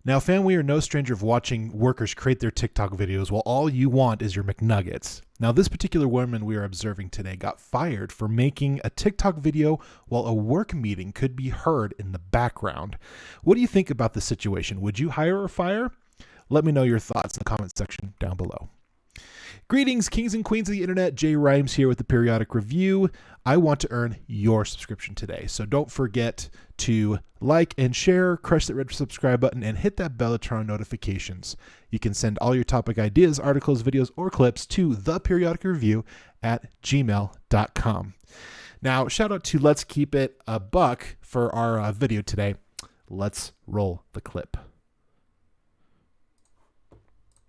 Now, fam, we are no stranger of watching workers create their TikTok videos while all you want is your McNuggets. Now, this particular woman we are observing today got fired for making a TikTok video while a work meeting could be heard in the background. What do you think about this situation? Would you hire or fire? Let me know your thoughts in the comment section down below. Greetings, kings and queens of the internet. Jay Rhymes here with the Periodic Review. I want to earn your subscription today, so don't forget to like and share, crush that red subscribe button, and hit that bell to turn on notifications. You can send all your topic ideas, articles, videos, or clips to theperiodicreview@gmail.com. Now, shout out to Let's Keep It a Buck for our video today. Let's roll the clip.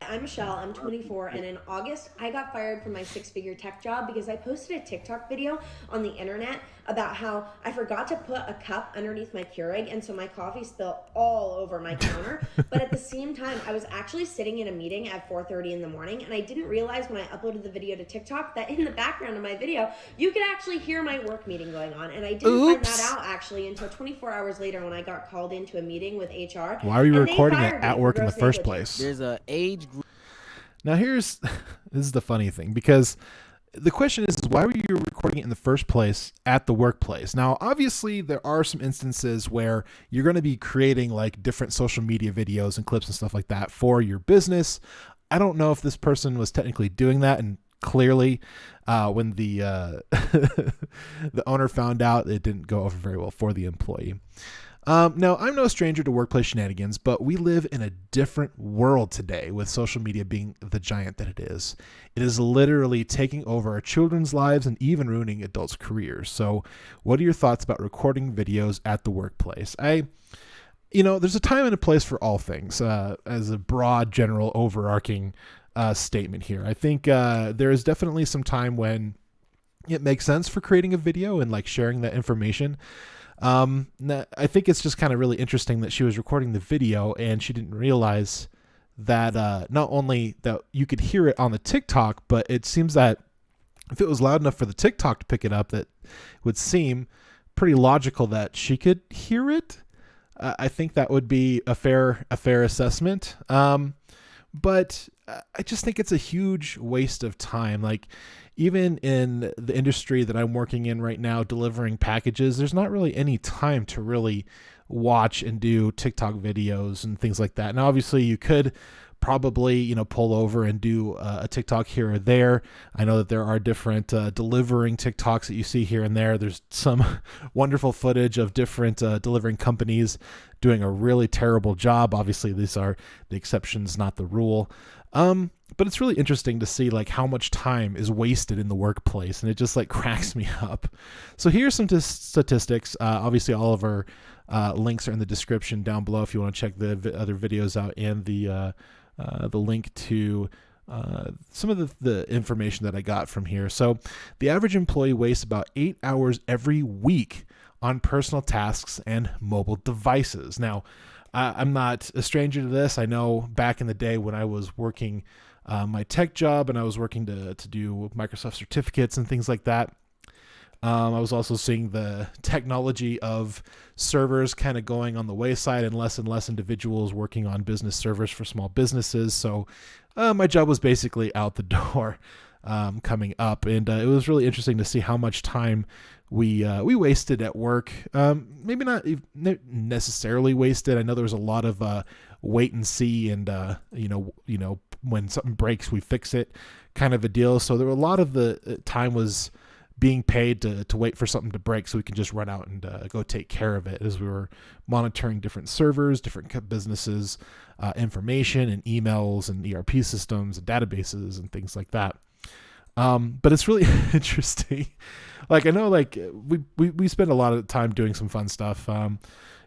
I'm Michelle, I'm 24, and in August, I got fired from my six-figure tech job because I posted a TikTok video on the internet about how I forgot to put a cup underneath my Keurig, and so my coffee spilled all over my counter. But at the same time, I was actually sitting in a meeting at 4:30 in the morning, and I didn't realize when I uploaded the video to TikTok that in the background of my video, you could actually hear my work meeting going on. And I didn't find that out actually until 24 hours later when I got called into a meeting with HR. Why are you recording it at work in the first place? There's a age group. Now this is the funny thing, because the question is why were you recording it in the first place at the workplace? Now, obviously there are some instances where you're going to be creating like different social media videos and clips and stuff like that for your business. I don't know if this person was technically doing that, and clearly when the the owner found out, it didn't go over very well for the employee. Now, I'm no stranger to workplace shenanigans, but we live in a different world today with social media being the giant that it is. It is literally taking over our children's lives and even ruining adults' careers. So what are your thoughts about recording videos at the workplace? There's a time and a place for all things, as a broad, general, overarching statement here. I think there is definitely some time when it makes sense for creating a video and like sharing that information. I think it's just kind of really interesting that she was recording the video and she didn't realize that not only that you could hear it on the TikTok, but it seems that if it was loud enough for the TikTok to pick it up, that would seem pretty logical that she could hear it. I think that would be a fair assessment. But I just think it's a huge waste of time. Like, even in the industry that I'm working in right now, delivering packages, there's not really any time to really watch and do TikTok videos and things like that. Now, obviously you could probably, pull over and do a TikTok here or there. I know that there are different delivering TikToks that you see here and there. There's some wonderful footage of different delivering companies doing a really terrible job. Obviously, these are the exceptions, not the rule. But it's really interesting to see like how much time is wasted in the workplace, and it just like cracks me up. So here's some statistics. Obviously, all of our links are in the description down below if you want to check the other videos out, and the link to some of the information that I got from here. So the average employee wastes about 8 hours every week on personal tasks and mobile devices. Now, I'm not a stranger to this. I know back in the day when I was working my tech job and I was working to do Microsoft certificates and things like that, I was also seeing the technology of servers kind of going on the wayside and less individuals working on business servers for small businesses. So my job was basically out the door coming up, and it was really interesting to see how much time we wasted at work. Maybe not necessarily wasted. I know there was a lot of wait and see, and when something breaks, we fix it kind of a deal. So there were a lot of the time was being paid to wait for something to break so we can just run out and go take care of it, as we were monitoring different servers, different businesses, information and emails and ERP systems and databases and things like that. But it's really interesting. Like, I know, like we spend a lot of time doing some fun stuff.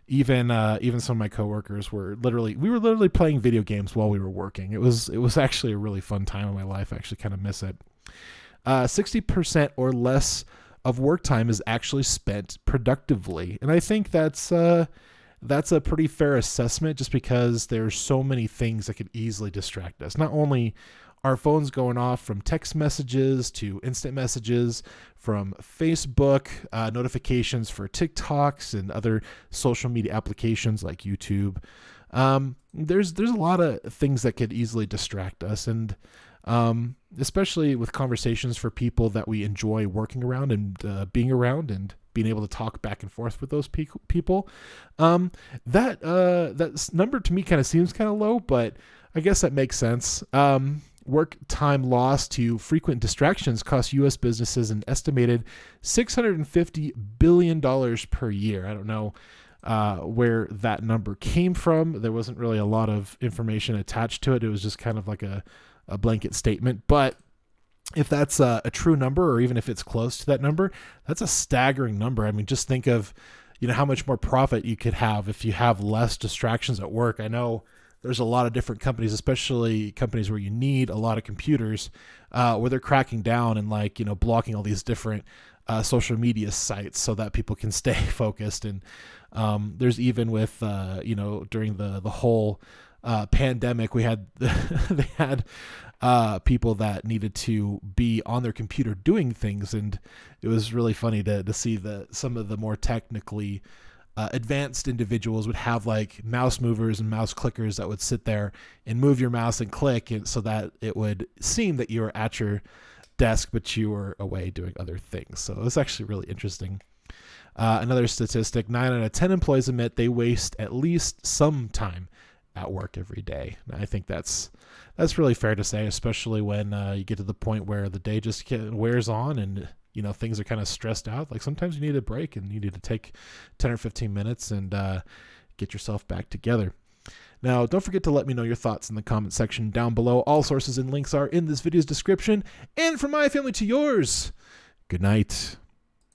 Even some of my coworkers we were literally playing video games while we were working. It was actually a really fun time in my life. I actually kind of miss it. 60% or less of work time is actually spent productively, and I think that's a pretty fair assessment, just because there's so many things that could easily distract us. Not only our phones going off from text messages to instant messages, from Facebook, notifications for TikToks and other social media applications like YouTube, There's a lot of things that could easily distract us, and especially with conversations for people that we enjoy working around and being around and being able to talk back and forth with those people. That number to me kind of seems kind of low, but I guess that makes sense. Work time lost to frequent distractions cost U.S. businesses an estimated $650 billion per year. I don't know where that number came from. There wasn't really a lot of information attached to it. It was just kind of like a blanket statement. But if that's a true number, or even if it's close to that number, that's a staggering number. I mean, just think of, how much more profit you could have if you have less distractions at work. I know there's a lot of different companies, especially companies where you need a lot of computers, where they're cracking down and blocking all these different social media sites so that people can stay focused. And there's even with, during the whole pandemic, we had they had people that needed to be on their computer doing things, and it was really funny to see that some of the more technically advanced individuals would have like mouse movers and mouse clickers that would sit there and move your mouse and click, and so that it would seem that you were at your desk but you were away doing other things. So it was actually really interesting. Another statistic: 9 out of 10 employees admit they waste at least some time at work every day. And I think that's really fair to say, especially when you get to the point where the day just wears on and things are kind of stressed out. Like sometimes you need a break and you need to take 10 or 15 minutes and get yourself back together. Now, don't forget to let me know your thoughts in the comment section down below. All sources and links are in this video's description. And from my family to yours, good night.